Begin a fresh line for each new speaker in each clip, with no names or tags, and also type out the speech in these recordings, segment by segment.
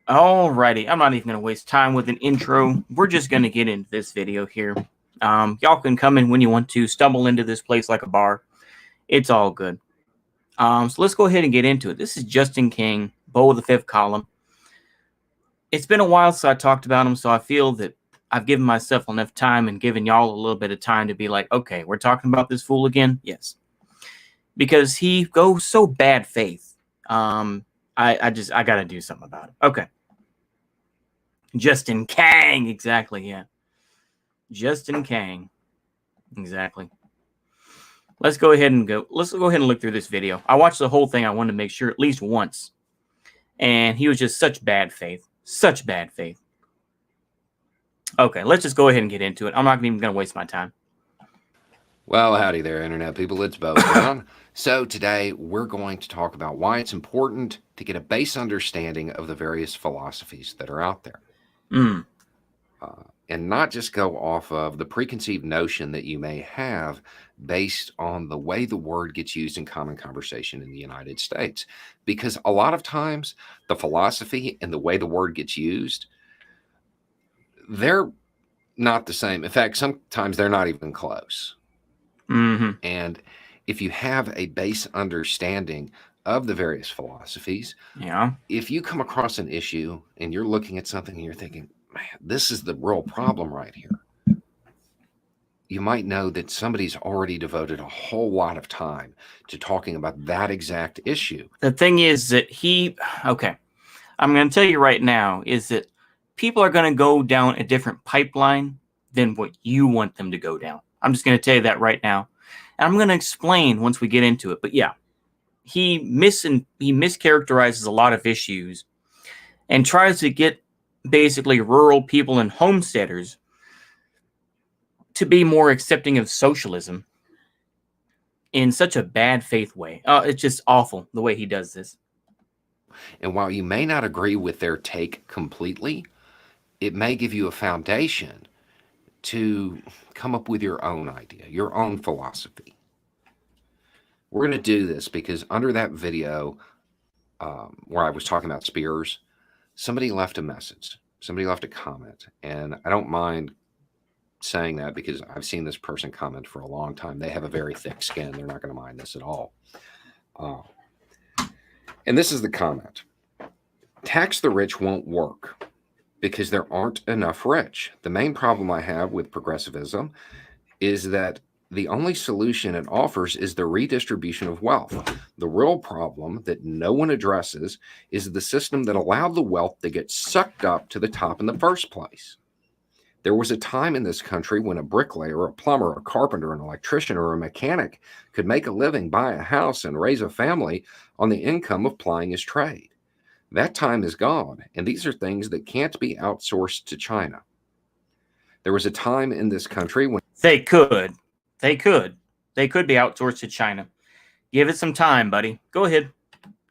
Alrighty, I'm not even going to waste time with an intro. We're just going to get into this video here. Y'all can come in when you want to, stumble into this place like a bar. It's all good. So let's go ahead and get into it. This is Justin King, Beau of the Fifth Column. It's been a while since I talked about him, so I feel that I've given myself enough time and given y'all a little bit of time to be like, okay, we're talking about this fool again? Yes. Because he goes so bad faith. I got to do something about it. Okay. Justin Kang, exactly, yeah. Justin Kang, exactly. Let's go ahead and look through this video. I watched the whole thing. I wanted to make sure at least once. And he was just such bad faith. Such bad faith. Okay, let's just go ahead and get into it. I'm not even going to waste my time.
Well, howdy there, Internet people. It's Beau Brown. So today we're going to talk about why it's important to get a base understanding of the various philosophies that are out there. And not just go off of the preconceived notion that you may have based on the way the word gets used in common conversation in the United States. Because a lot of times the philosophy and the way the word gets used, they're not the same. In fact, sometimes they're not even close. And if you have a base understanding of the various philosophies, if you come across an issue and you're looking at something and you're thinking, man, this is the real problem right here, you might know that somebody's already devoted a whole lot of time to talking about that exact issue.
The thing is that I'm going to tell you right now is that people are going to go down a different pipeline than what you want them to go down. I'm just going to tell you that right now. And I'm going to explain once we get into it. But yeah, he mischaracterizes a lot of issues and tries to get basically rural people and homesteaders to be more accepting of socialism in such a bad faith way. It's just awful the way he does this.
And while you may not agree with their take completely, it may give you a foundation to come up with your own idea, your own philosophy. We're going to do this because under that video where I was talking about spears, somebody left a message. Somebody left a comment. And I don't mind saying that because I've seen this person comment for a long time. They have a very thick skin. They're not going to mind this at all. And this is the comment. Tax the rich won't work because there aren't enough rich. The main problem I have with progressivism is that the only solution it offers is the redistribution of wealth. The real problem that no one addresses is the system that allowed the wealth to get sucked up to the top in the first place. There was a time in this country when a bricklayer, a plumber, a carpenter, an electrician, or a mechanic could make a living, buy a house, and raise a family on the income of plying his trade. That time is gone, and these are things that can't be outsourced to China. There was a time in this country when
they could be outsourced to China. Give it some time, buddy. Go ahead.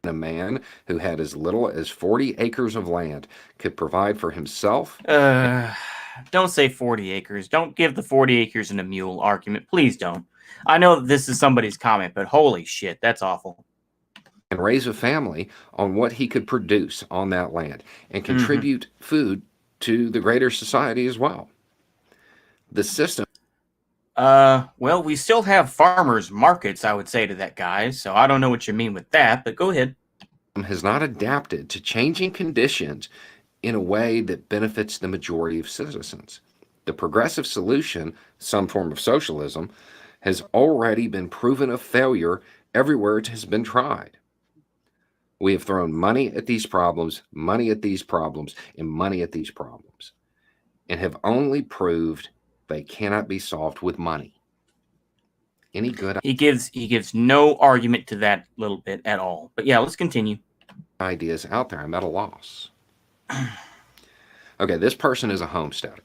A man who had as little as 40 acres of land could provide for himself.
Don't say 40 acres. Don't give the 40 acres and a mule argument. Please don't. I know that this is somebody's comment, but holy shit, that's awful.
And raise a family on what he could produce on that land and contribute food to the greater society as well. The system.
Well, we still have farmers markets, I would say to that guy, so I don't know what you mean with that, but go ahead.
Has not adapted to changing conditions in a way that benefits the majority of citizens. The progressive solution, some form of socialism, has already been proven a failure everywhere it has been tried. We have thrown money at these problems, money at these problems, and money at these problems, and have only proved they cannot be solved with money. Any good?
He gives no argument to that little bit at all. But yeah, let's continue.
Ideas out there. I'm at a loss. Okay, this person is a homesteader,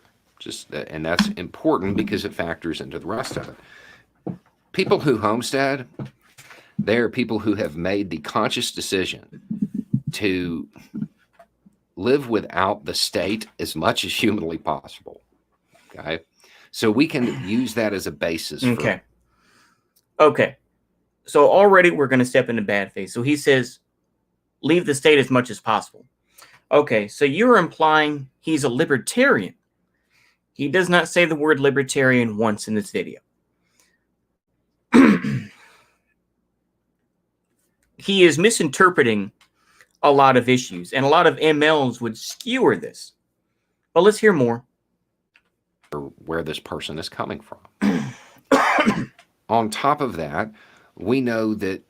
and that's important because it factors into the rest of it. People who homestead, they are people who have made the conscious decision to live without the state as much as humanly possible. Okay, so we can use that as a basis.
Okay. So already we're going to step into bad faith. So he says, leave the state as much as possible. Okay, so you're implying he's a libertarian. He does not say the word libertarian once in this video. He is misinterpreting a lot of issues, and a lot of MLs would skewer this. But let's hear more.
Where this person is coming from. On top of that, we know that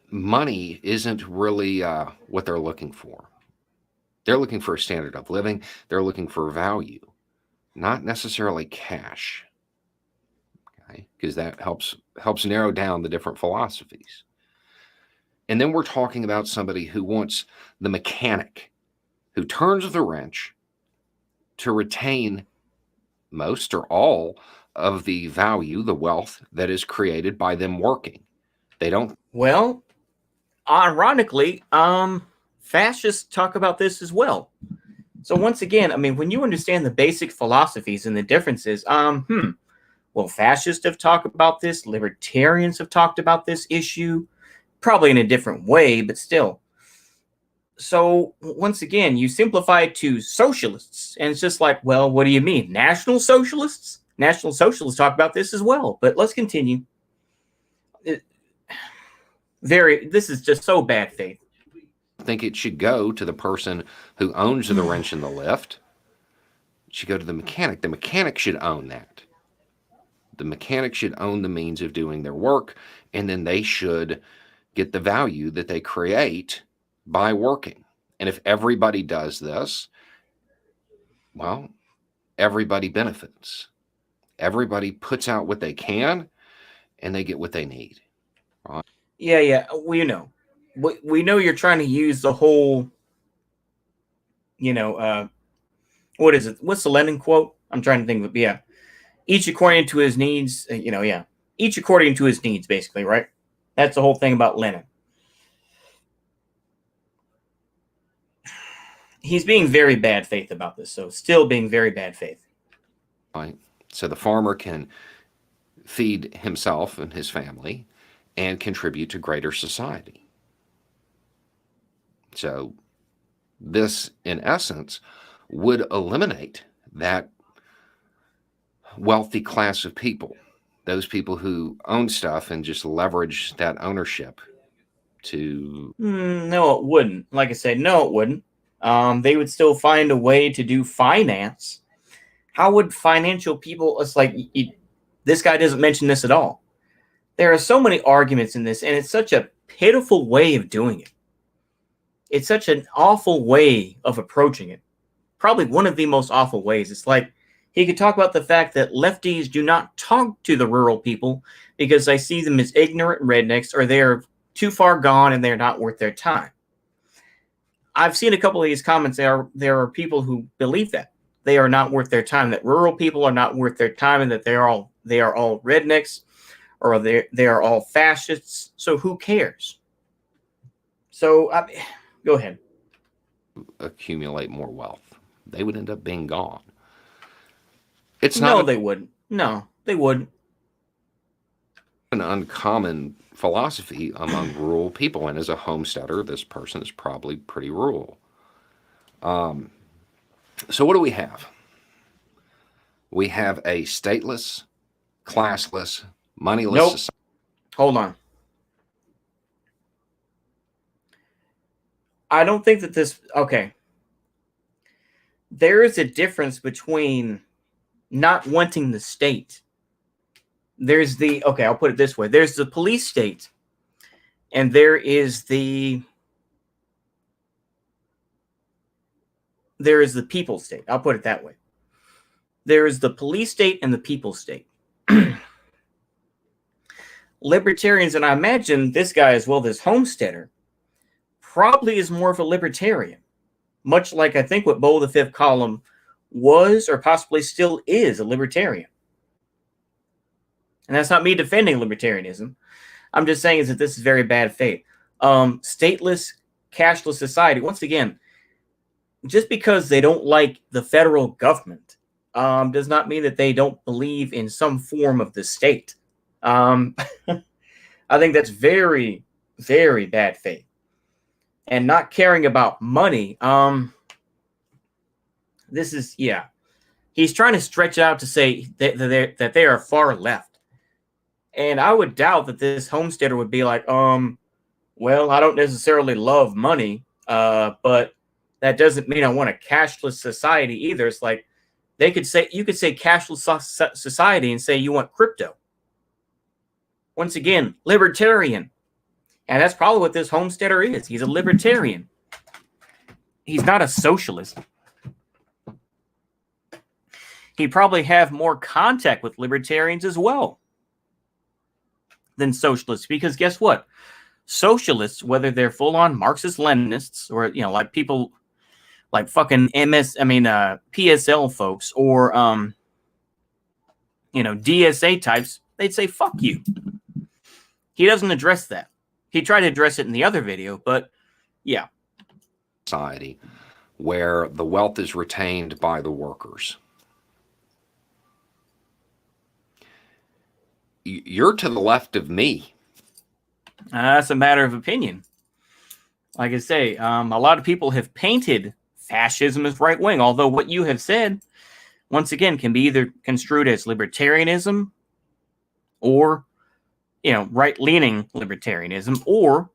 money isn't really what they're looking for. They're looking for a standard of living. They're looking for value, not necessarily cash. Okay, because that helps narrow down the different philosophies. And then we're talking about somebody who wants the mechanic, who turns the wrench to retain most or all of the value, the wealth that is created by them working. They don't.
Well, ironically, fascists talk about this as well. So once again, I mean, when you understand the basic philosophies and the differences, well, fascists have talked about this. Libertarians have talked about this issue, probably in a different way, but still. So once again, you simplify it to socialists, and it's just like, well, what do you mean? National socialists? National socialists talk about this as well, but let's continue. This is just so bad faith.
I think it should go to the person who owns the wrench and the lift. It should go to the mechanic. The mechanic should own that. The mechanic should own the means of doing their work, and then they should get the value that they create by working. And if everybody does this, well, everybody benefits. Everybody puts out what they can, and they get what they need. Right?
Yeah, we know. We know you're trying to use the whole, what is it? What's the Lenin quote? I'm trying to think of it. Yeah. Each according to his needs, Each according to his needs, basically, right? That's the whole thing about Lenin. He's being very bad faith about this, so still being very bad faith.
Right. So the farmer can feed himself and his family and contribute to greater society. So this, in essence, would eliminate that wealthy class of people, those people who own stuff and just leverage that ownership to...
No, it wouldn't. Like I said, no, it wouldn't. They would still find a way to do finance. How would financial people... It's like, this guy doesn't mention this at all. There are so many arguments in this, and it's such a pitiful way of doing it. It's such an awful way of approaching it. Probably one of the most awful ways. It's like he could talk about the fact that lefties do not talk to the rural people because they see them as ignorant rednecks, or they're too far gone and they're not worth their time. I've seen a couple of these comments. There are people who believe that they are not worth their time, that rural people are not worth their time, and that they are all rednecks, or they are all fascists. So who cares? So go ahead.
Accumulate more wealth. They would end up being gone. It's
not. No, they wouldn't. No, they wouldn't.
An uncommon philosophy among rural people, and as a homesteader, this person is probably pretty rural. So what do we have? We have a stateless, classless, moneyless society.
Hold on. I don't think that this... Okay. There is a difference between not wanting the state. There's the... Okay, I'll put it this way. There's the police state, and there is the people state. I'll put it that way. There is the police state and the people state. Libertarians, and I imagine this guy as well, this homesteader, probably is more of a libertarian, much like I think what Bo the Fifth Column was, or possibly still is, a libertarian. And that's not me defending libertarianism. I'm just saying is that this is very bad faith. Stateless, cashless society. Once again, just because they don't like the federal government does not mean that they don't believe in some form of the state. I think that's very, very bad faith. and not caring about money. This is, yeah. He's trying to stretch it out to say that they are far left. And I would doubt that this homesteader would be like, well, I don't necessarily love money, but that doesn't mean I want a cashless society either. It's like you could say cashless society and say you want crypto. Once again, libertarian. And that's probably what this homesteader is. He's a libertarian. He's not a socialist. He probably have more contact with libertarians as well than socialists, because guess what? Socialists, whether they're full-on Marxist-Leninists or, like people like fucking PSL folks or, DSA types, they'd say, fuck you. He doesn't address that. He tried to address it in the other video, but yeah.
Society where the wealth is retained by the workers. You're to the left of me.
That's a matter of opinion. Like I say, a lot of people have painted fascism as right-wing, although what you have said, once again, can be either construed as libertarianism or, right-leaning libertarianism, or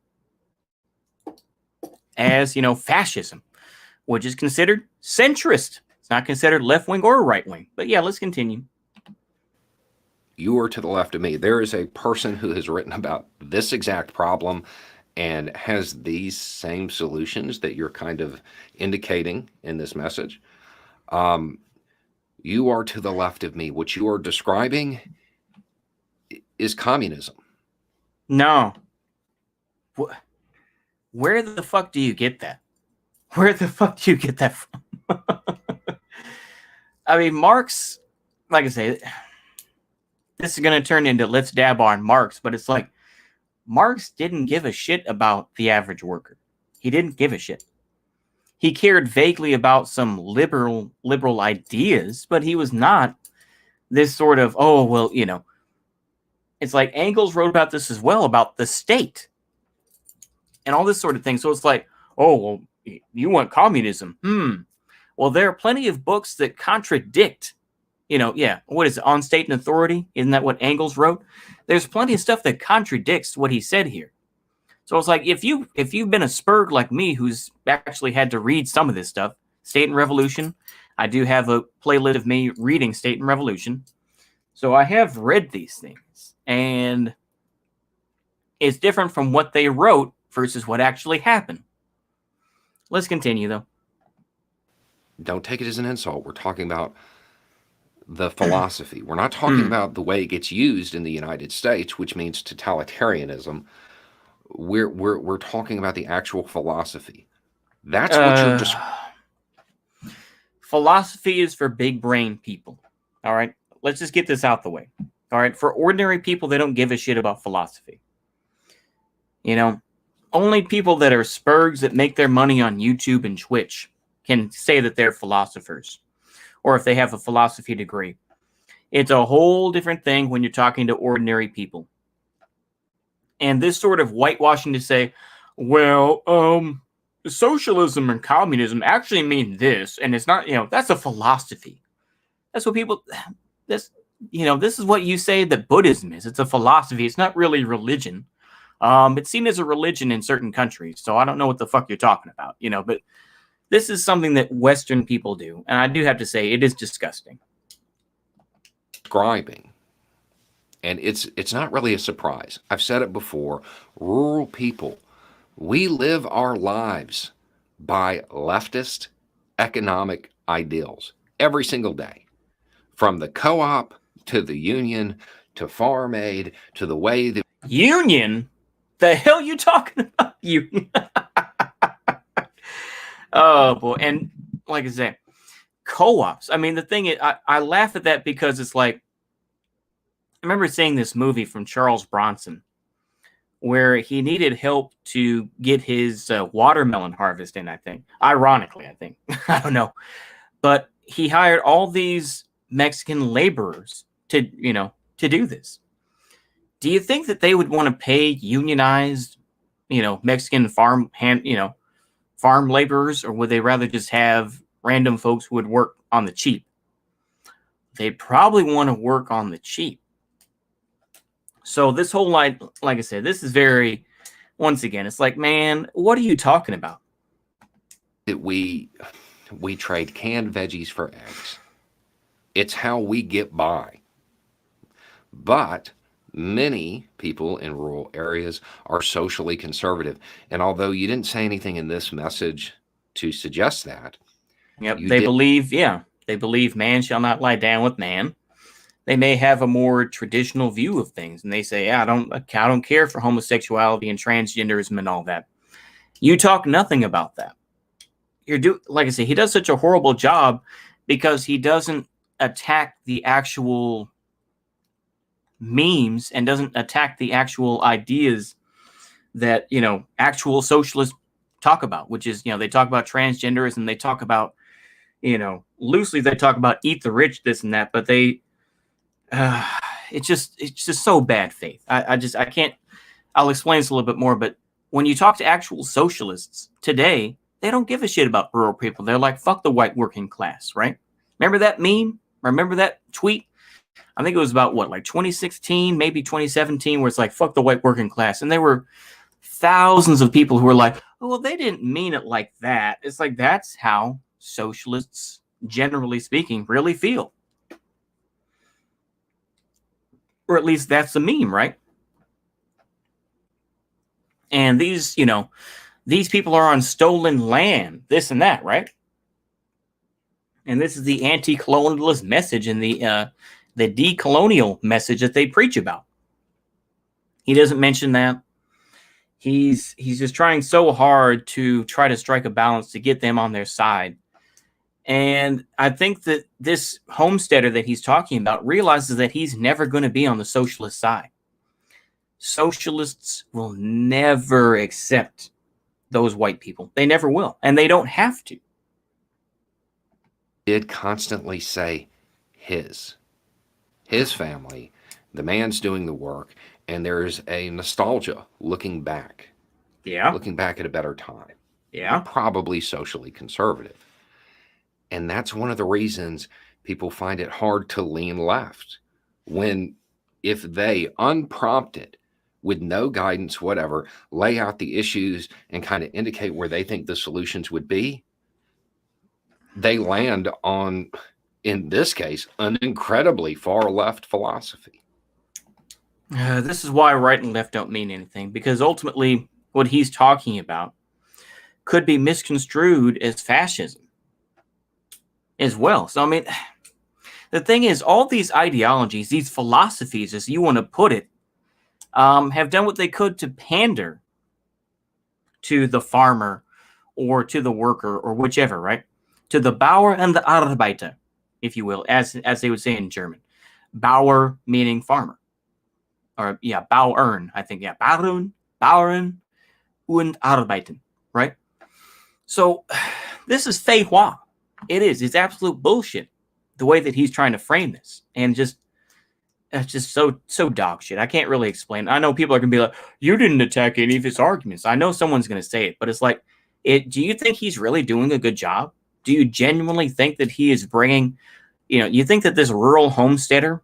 as, fascism, which is considered centrist. It's not considered left-wing or right-wing. But yeah, let's continue.
You are to the left of me. There is a person who has written about this exact problem and has these same solutions that you're kind of indicating in this message. You are to the left of me. What you are describing is communism.
No. Where the fuck do you get that? Where the fuck do you get that from? I mean, Marx, like I say, this is going to turn into let's dab on Marx, but it's like Marx didn't give a shit about the average worker. He didn't give a shit. He cared vaguely about some liberal ideas, but he was not this sort of, it's like Engels wrote about this as well, about the state and all this sort of thing. So it's like, oh, well, you want communism. Well, there are plenty of books that contradict, what is it, On State and Authority? Isn't that what Engels wrote? There's plenty of stuff that contradicts what he said here. So it's like, if you've been a spurg like me, who's actually had to read some of this stuff, State and Revolution, I do have a playlist of me reading State and Revolution. So I have read these things, and it's different from what they wrote versus what actually happened. Let's continue, though.
Don't take it as an insult. We're talking about the philosophy. We're not talking about the way it gets used in the United States, which means totalitarianism. We're talking about the actual philosophy. That's what you're just.
Philosophy is for big brain people. All right, let's just get this out the way. All right, for ordinary people, they don't give a shit about philosophy. Only people that are spurgs that make their money on YouTube and Twitch can say that they're philosophers, or if they have a philosophy degree. It's a whole different thing when you're talking to ordinary people. And this sort of whitewashing to say, well, socialism and communism actually mean this, and it's not, that's a philosophy. That's what people, this is what you say that Buddhism is. It's a philosophy. It's not really religion. It's seen as a religion in certain countries, so I don't know what the fuck you're talking about, but this is something that Western people do, and I do have to say it is disgusting.
Describing, and it's not really a surprise. I've said it before. Rural people, we live our lives by leftist economic ideals every single day, from the co-op to the union to farm aid to the way that
union. The hell you talking about, union? Oh boy, and like I said, co-ops. I mean, the thing is, I laugh at that because it's like, I remember seeing this movie from Charles Bronson where he needed help to get his watermelon harvest in, I think. Ironically, I think. I don't know. But he hired all these Mexican laborers to do this. Do you think that they would want to pay unionized, Mexican farm hand, farm laborers, or would they rather just have random folks who would work on the cheap? They'd probably want to work on the cheap. So this whole like I said, this is very, once again, it's like, man, what are you talking about?
That we trade canned veggies for eggs. It's how we get by. But many people in rural areas are socially conservative. And although you didn't say anything in this message to suggest that,
yep, they believe man shall not lie down with man. They may have a more traditional view of things, and they say, yeah, I don't care for homosexuality and transgenderism and all that. You talk nothing about that. Like I say, he does such a horrible job because he doesn't attack the actual memes and doesn't attack the actual ideas that, actual socialists talk about, which is, they talk about transgenderism, they talk about, loosely they talk about eat the rich, this and that, but they, it's just so bad faith. I can't, I'll explain this a little bit more, but when you talk to actual socialists today, they don't give a shit about rural people. They're like, fuck the white working class, right? Remember that meme? Remember that tweet? I think it was about what, like 2016, maybe 2017, where it's like, fuck the white working class. And there were thousands of people who were like, oh, well, they didn't mean it like that. It's like, that's how socialists, generally speaking, really feel. Or at least that's the meme, right? And these people are on stolen land, this and that, right? And this is the anti-colonialist message and the decolonial message that they preach about. He doesn't mention that. He's just trying so hard to try to strike a balance to get them on their side. And I think that this homesteader that he's talking about realizes that he's never going to be on the socialist side. Socialists will never accept those white people. They never will. And they don't have to.
Did constantly say his family, the man's doing the work, and there's a nostalgia looking back.
Yeah.
Looking back at a better time.
Yeah.
Probably socially conservative. And that's one of the reasons people find it hard to lean left. If they, unprompted, with no guidance, whatever, lay out the issues and kind of indicate where they think the solutions would be, they land on, in this case, an incredibly far left philosophy.
This is why right and left don't mean anything, because ultimately what he's talking about could be misconstrued as fascism as well. So, I mean, the thing is, all these ideologies, these philosophies, as you want to put it, have done what they could to pander to the farmer or to the worker or whichever, right? To the Bauer and the Arbeiter, if you will, as they would say in German. Bauer meaning farmer. Or, yeah, Bauern, I think. Yeah, Bauern und Arbeiten, right? So, this is fei hua. It is. It's absolute bullshit, the way that he's trying to frame this. And it's just so dog shit. I can't really explain. I know people are going to be like, you didn't attack any of his arguments. I know someone's going to say it, but it's like, do you think he's really doing a good job? Do you genuinely think that he is bringing, you think that this rural homesteader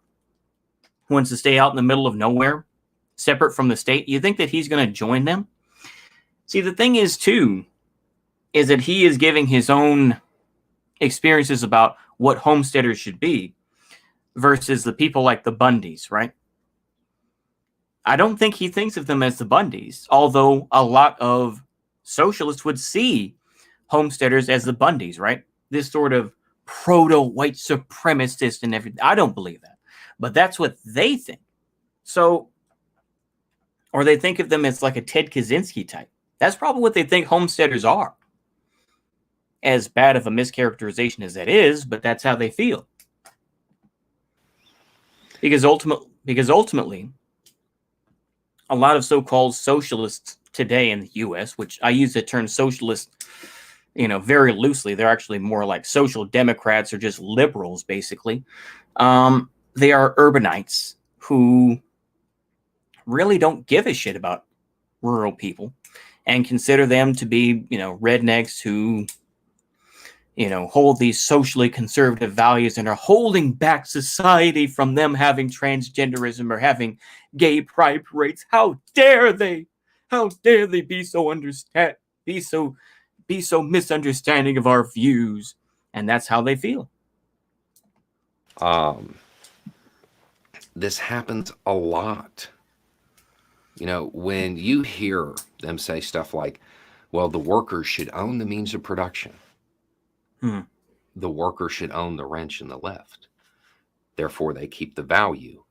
who wants to stay out in the middle of nowhere, separate from the state, you think that he's going to join them? See, the thing is, too, is that he is giving his own experiences about what homesteaders should be versus the people like the Bundys, right? I don't think he thinks of them as the Bundys, although a lot of socialists would see homesteaders as the Bundys, right? This sort of proto-white supremacist and everything. I don't believe that, but that's what they think. So, or they think of them as like a Ted Kaczynski type. That's probably what they think homesteaders are. As bad of a mischaracterization as that is, but that's how they feel. Because ultimately, a lot of so-called socialists today in the U.S., which I use the term socialist, very loosely, they're actually more like social democrats or just liberals, basically. They are urbanites who really don't give a shit about rural people. and consider them to be, rednecks who, hold these socially conservative values and are holding back society from them having transgenderism or having gay pride parades. How dare they? How dare they be so misunderstanding of our views? And that's how they feel.
This happens a lot. When you hear them say stuff like, well, the workers should own the means of production. The worker should own the wrench and the lift. Therefore, they keep the value.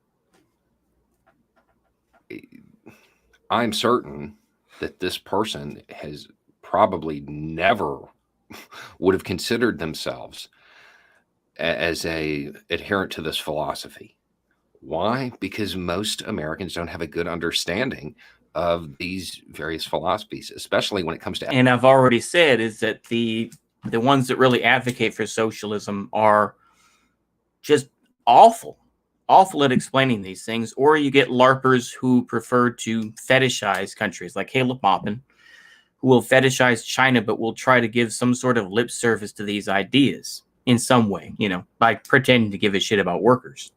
I'm certain that this person has probably never would have considered themselves as a adherent to this philosophy. Why? Because most Americans don't have a good understanding of these various philosophies, especially when it comes to...
And I've already said is that the ones that really advocate for socialism are just awful at explaining these things. Or you get LARPers who prefer to fetishize countries like Caleb Maupin, who will fetishize China, but will try to give some sort of lip service to these ideas in some way, by pretending to give a shit about workers.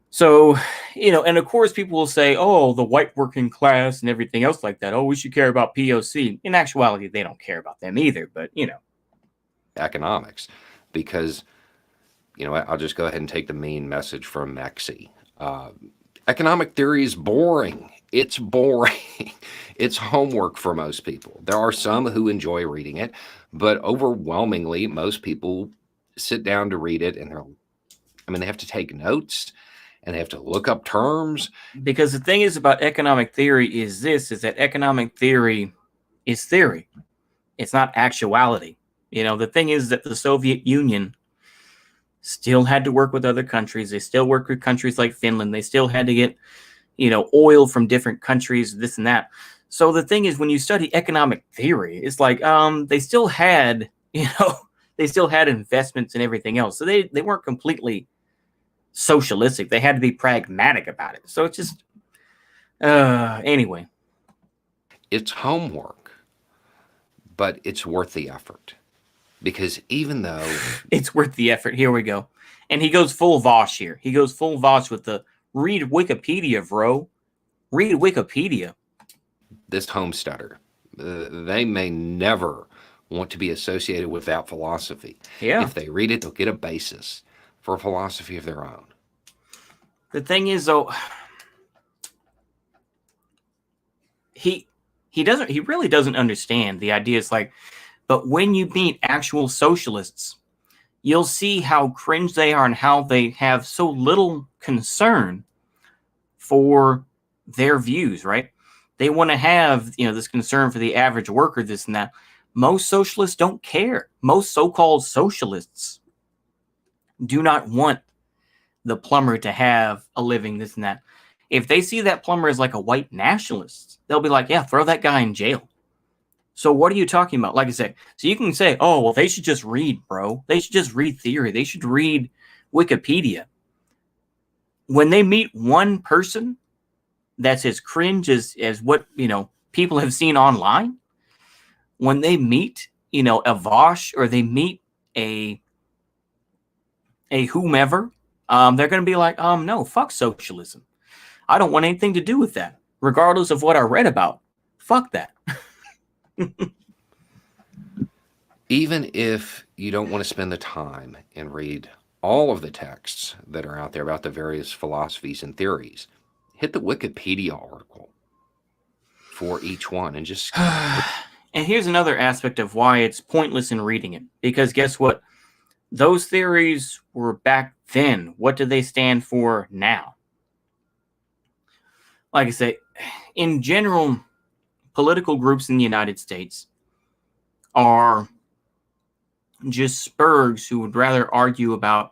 So, and of course people will say, oh, the white working class and everything else like that. Oh, we should care about POC. In actuality, they don't care about them either, but,
economics, because, I'll just go ahead and take the main message from Maxey. Economic theory is boring. It's boring. It's homework for most people. There are some who enjoy reading it, but overwhelmingly, most people sit down to read it and they have to take notes and they have to look up terms.
Because the thing is about economic theory is that economic theory is theory. It's not actuality. The thing is that the Soviet Union still had to work with other countries. They still work with countries like Finland. They still had to get, oil from different countries, this and that. So the thing is, when you study economic theory, it's like they still had, investments and everything else. So they weren't completely socialistic. They had to be pragmatic about it. So it's just, anyway.
It's homework, but it's worth the effort. Because even though...
It's worth the effort. Here we go. And he goes full Vosh here. He goes full Vosh with the read Wikipedia, bro. Read Wikipedia.
This homesteader, they may never want to be associated with that philosophy.
Yeah.
If they read it, they'll get a basis for a philosophy of their own.
The thing is, though, he really doesn't understand the idea. It's like, but when you meet actual socialists, you'll see how cringe they are and how they have so little concern for their views, right? They want to have, this concern for the average worker, this and that. Most socialists don't care. Most so-called socialists do not want the plumber to have a living, this and that. If they see that plumber as like a white nationalist, they'll be like, yeah, throw that guy in jail. So what are you talking about? Like I said, so you can say, oh, well, they should just read, bro. They should just read theory. They should read Wikipedia. When they meet one person that's as cringe as what, people have seen online, when they meet, a Vosh or they meet a whomever, they're going to be like, no, fuck socialism. I don't want anything to do with that, regardless of what I read about. Fuck that.
Even if you don't want to spend the time and read all of the texts that are out there about the various philosophies and theories, hit the Wikipedia article for each one and just...
And here's another aspect of why it's pointless in reading it. Because guess what? Those theories were back then. What do they stand for now? Like I say, in general, political groups in the United States are just spurgs who would rather argue about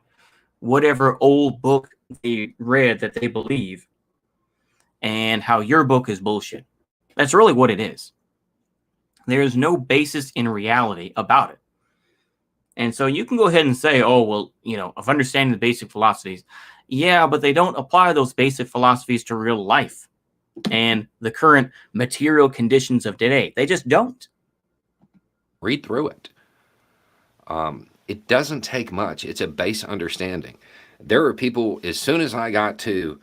whatever old book they read that they believe and how your book is bullshit. That's really what it is. There is no basis in reality about it. And so you can go ahead and say, oh, well, of understanding the basic philosophies. Yeah, but they don't apply those basic philosophies to real life. and the current material conditions of today. They just don't.
Read through it. It doesn't take much. It's a base understanding. There are people, as soon as I got to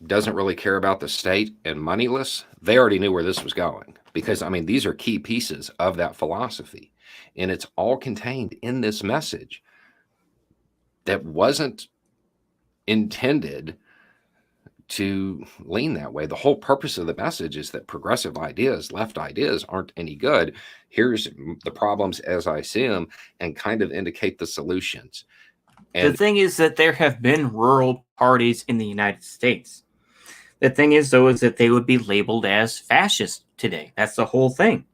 doesn't really care about the state and moneyless, they already knew where this was going. Because, I mean, these are key pieces of that philosophy. And it's all contained in this message that wasn't intended to lean that way. The whole purpose of the message is that progressive ideas, left ideas, aren't any good. Here's the problems as I see them, and kind of indicate the solutions.
And the thing is that there have been rural parties in the United States. The thing is, though, is that they would be labeled as fascist today. That's the whole thing.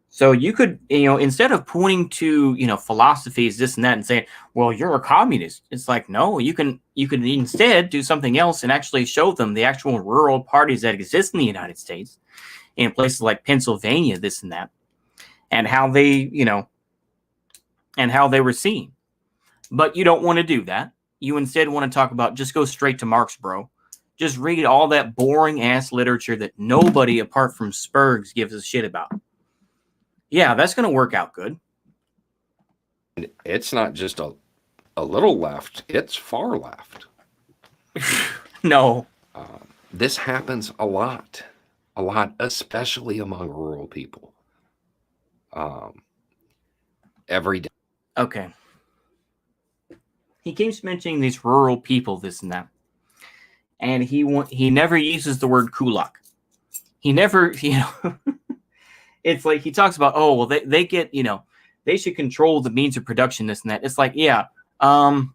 So you could, instead of pointing to, philosophies, this and that, and saying, well, you're a communist. It's like, no, you can instead do something else and actually show them the actual rural parties that exist in the United States, in places like Pennsylvania, this and that, and how they, and how they were seen. But you don't want to do that. You instead want to talk about, just go straight to Marx, bro. Just read all that boring ass literature that nobody apart from Spurgs gives a shit about. Yeah, that's going to work out good.
It's not just a little left, it's far left.
No.
This happens a lot, especially among rural people. Every day.
Okay. He keeps mentioning these rural people, this and that. And he never uses the word kulak. He never, it's like he talks about, oh, well, they get, they should control the means of production, this and that. It's like, yeah. And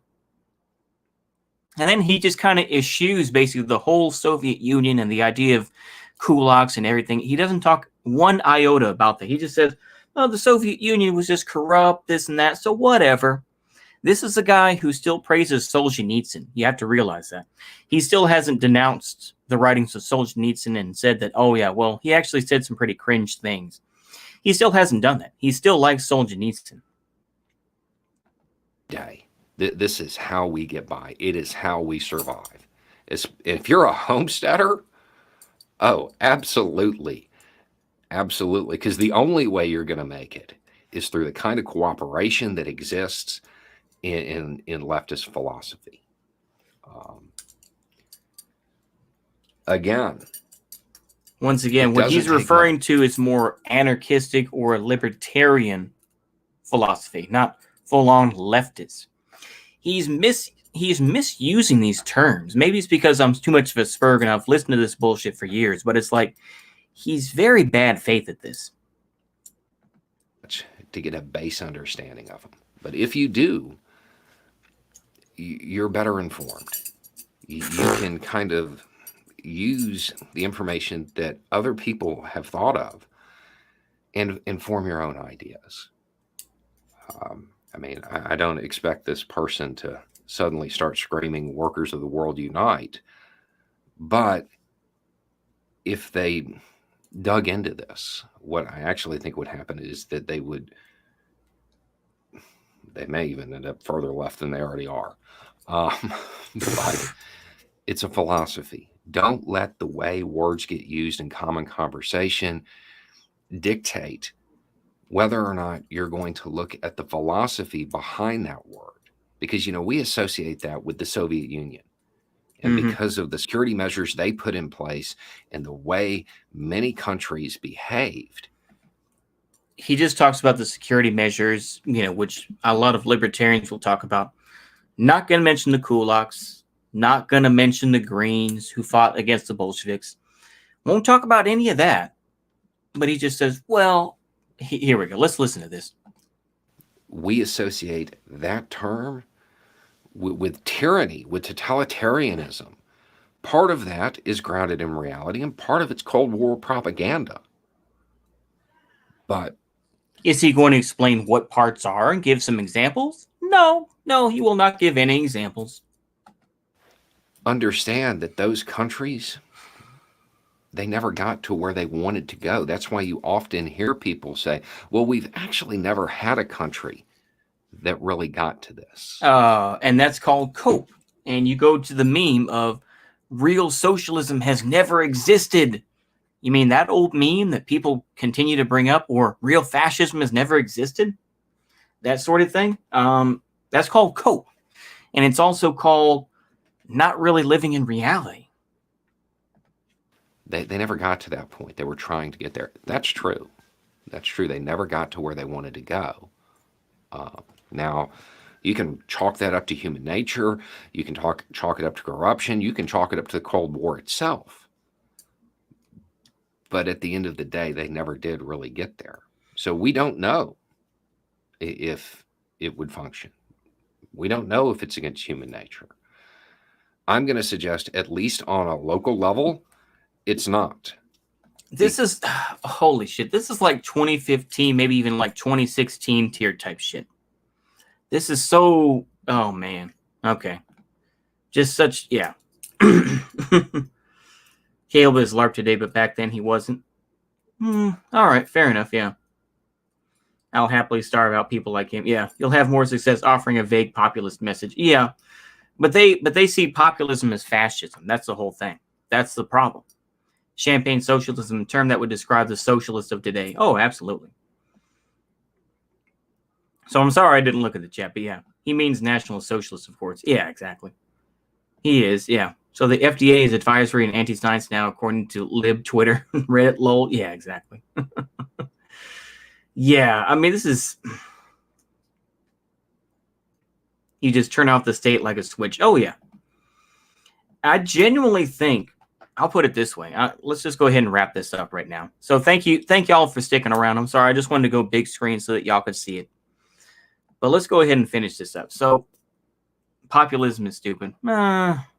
then he just kind of eschews basically the whole Soviet Union and the idea of kulaks and everything. He doesn't talk one iota about that. He just says, oh, the Soviet Union was just corrupt, this and that. So whatever. This is a guy who still praises Solzhenitsyn. You have to realize that. He still hasn't denounced the writings of Solzhenitsyn and said that, oh, yeah, well, he actually said some pretty cringe things. He still hasn't done that. He still likes Solzhenitsyn.
This is how we get by. It is how we survive. If you're a homesteader, oh, absolutely. Absolutely. Because the only way you're going to make it is through the kind of cooperation that exists in leftist philosophy.
Once again, what he's referring to is more anarchistic or libertarian philosophy, not full-on leftist. He's misusing these terms. Maybe it's because I'm too much of a Spurg and I've listened to this bullshit for years, but it's like he's very bad faith at this.
To get a base understanding of them. But if you do, you're better informed. You can kind of use the information that other people have thought of and inform your own ideas. I mean, I don't expect this person to suddenly start screaming, "Workers of the world unite." But if they dug into this, what I actually think would happen is that they may even end up further left than they already are. But it's a philosophy. Don't let the way words get used in common conversation dictate whether or not you're going to look at the philosophy behind that word. Because, we associate that with the Soviet Union. And because of the security measures they put in place and the way many countries behaved.
He just talks about the security measures, which a lot of libertarians will talk about. Not going to mention the kulaks. Not going to mention the Greens who fought against the Bolsheviks. Won't talk about any of that. But he just says, well, here we go. Let's listen to this.
We associate that term with tyranny, with totalitarianism. Part of that is grounded in reality, and part of it's Cold War propaganda. But
is he going to explain what parts are and give some examples? No, he will not give any examples.
Understand that those countries, they never got to where they wanted to go. That's why you often hear people say, well, we've actually never had a country that really got to this.
And that's called cope. And you go to the meme of real socialism has never existed. You mean that old meme that people continue to bring up, or real fascism has never existed? That sort of thing. That's called cope. And it's also called not really living in reality.
They never got to that point. They were trying to get there. That's true. That's true. They never got to where they wanted to go. Now, you can chalk that up to human nature. You can chalk it up to corruption. You can chalk it up to the Cold War itself. But at the end of the day, they never did really get there. So we don't know if it would function. We don't know if it's against human nature. I'm going to suggest, at least on a local level, it's not.
This is, holy shit, this is like 2015, maybe even like 2016 tier type shit. This is so, oh man, okay. Just such, yeah. Caleb is LARP today, but back then he wasn't. All right, fair enough, yeah. I'll happily starve out people like him. Yeah, you'll have more success offering a vague populist message. Yeah, but they see populism as fascism. That's the whole thing. That's the problem. Champagne socialism, a term that would describe the socialists of today. Oh, absolutely. So I'm sorry I didn't look at the chat, but yeah, he means National Socialist, of course. Yeah, exactly. He is, yeah. So the FDA is advisory and anti-science now, according to Lib Twitter, Reddit, lol. Yeah, exactly. Yeah, I mean, this is... You just turn off the state like a switch. Oh, yeah. I genuinely think, I'll put it this way. Let's just go ahead and wrap this up right now. So thank y'all for sticking around. I'm sorry, I just wanted to go big screen so that y'all could see it. But let's go ahead and finish this up. So, populism is stupid. RPP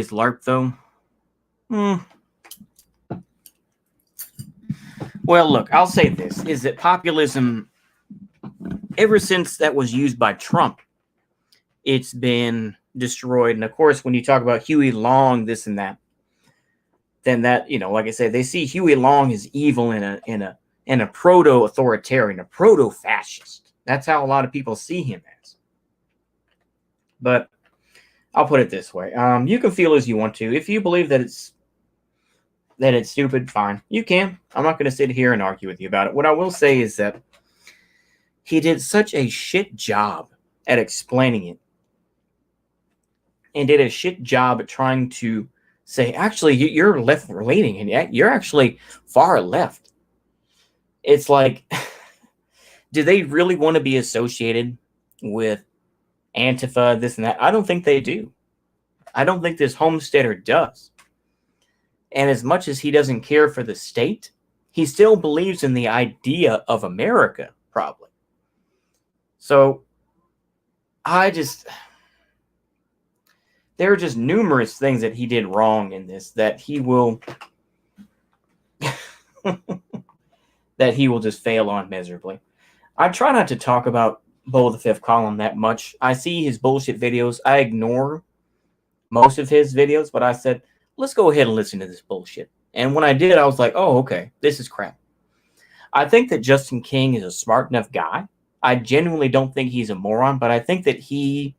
is LARP, though. Well, look, I'll say this, is that populism, ever since that was used by Trump, it's been destroyed. And of course, when you talk about Huey Long, this and that, then that, you know, like I said, they see Huey Long as evil in a proto-authoritarian, a proto-fascist. That's how a lot of people see him as. But I'll put it this way. You can feel as you want to. If you believe that it's stupid, fine. You can. I'm not going to sit here and argue with you about it. What I will say is that he did such a shit job at explaining it, and did a shit job at trying to say, actually, you're left-leaning, and you're actually far left. It's like, do they really want to be associated with Antifa, this and that? I don't think they do. I don't think this homesteader does. And as much as he doesn't care for the state, he still believes in the idea of America, probably. So, there are just numerous things that he did wrong in this that he will that he will just fail on miserably. I try not to talk about Beau the Fifth Column that much. I see his bullshit videos. I ignore most of his videos, but I said, let's go ahead and listen to this bullshit. And when I did, I was like, oh, okay, this is crap. I think that Justin King is a smart enough guy. I genuinely don't think he's a moron, but I think that he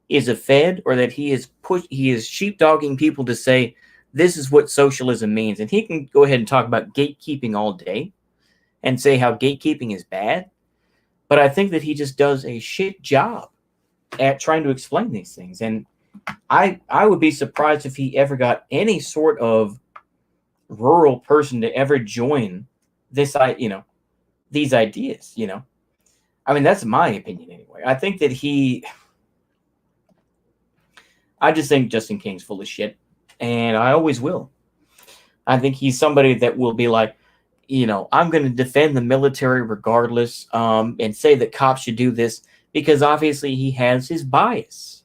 is a fed, or that he is sheepdogging people to say this is what socialism means. And he can go ahead and talk about gatekeeping all day and say how gatekeeping is bad. But I think that he just does a shit job at trying to explain these things. And I would be surprised if he ever got any sort of rural person to ever join this, these ideas, I mean, that's my opinion anyway. I think that I just think Justin King's full of shit, and I always will. I think he's somebody that will be like, I'm going to defend the military regardless, and say that cops should do this because obviously he has his bias.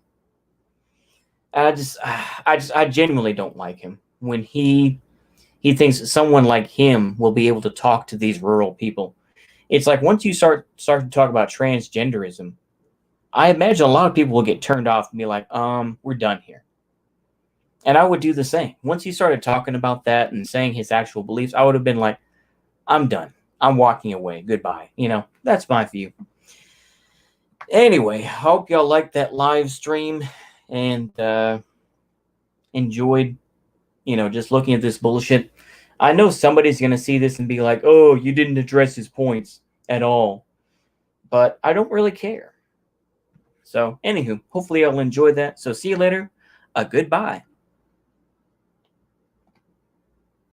I genuinely don't like him when he thinks that someone like him will be able to talk to these rural people. It's like once you start to talk about transgenderism, I imagine a lot of people will get turned off and be like, we're done here. And I would do the same. Once he started talking about that and saying his actual beliefs, I would have been like, I'm done. I'm walking away. Goodbye. That's my view. Anyway, hope y'all liked that live stream. and enjoyed, just looking at this bullshit. I know somebody's going to see this and be like, oh, you didn't address his points at all. But I don't really care. So, anywho, hopefully I'll enjoy that. So, see you later. Goodbye.